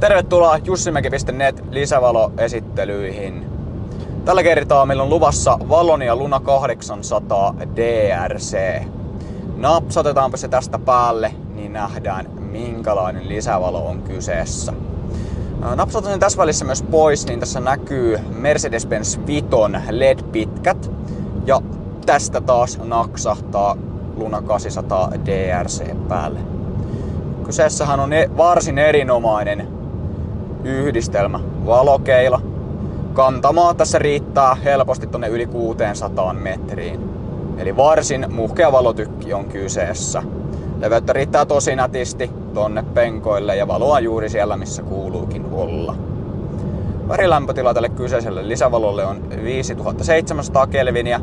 Tervetuloa Jussimäki.net lisävaloesittelyihin. Tällä kertaa meillä on luvassa Valonia Luna 800 DRC. Napsatetaanpa se tästä päälle, niin nähdään minkälainen lisävalo on kyseessä. Napsataan sen tässä välissä myös pois, niin tässä näkyy Mercedes-Benz Viton LED-pitkät. Ja tästä taas naksahtaa Luna 800 DRC päälle. Kyseessähän on varsin erinomainen yhdistelmä valokeila. Kantamaa tässä riittää helposti tonne yli 600 metriin. Eli varsin muhkea valotykki on kyseessä. Leveyttä riittää tosi nätisti tonne penkoille ja valoa juuri siellä missä kuuluukin olla. Värilämpötila tälle kyseiselle lisävalolle on 5700 kelviniä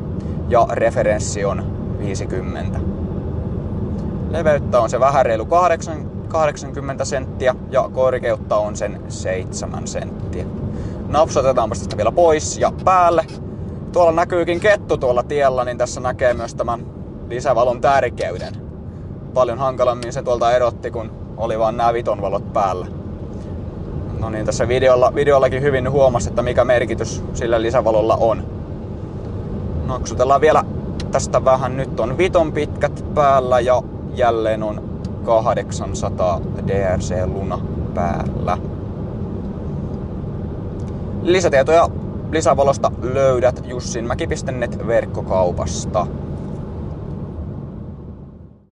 ja referenssi on 50. Leveyttä on se vähän reilu 80 senttiä ja korkeutta on sen 7 senttiä. Napsatetaanpa tästä vielä pois ja päälle. Tuolla näkyykin kettu tuolla tiellä, niin tässä näkee myös tämän lisävalon tärkeyden. Paljon hankalammin se tuolta erotti, kun oli vaan nämä Viton valot päällä. No niin, tässä videollakin hyvin huomasi, että mikä merkitys sillä lisävalolla on. Naksutellaan vielä tästä vähän. Nyt on Viton pitkät päällä ja jälleen on 800 DRC Luna päällä. Lisätietoja lisävalosta löydät Jussinmäki.net verkkokaupasta.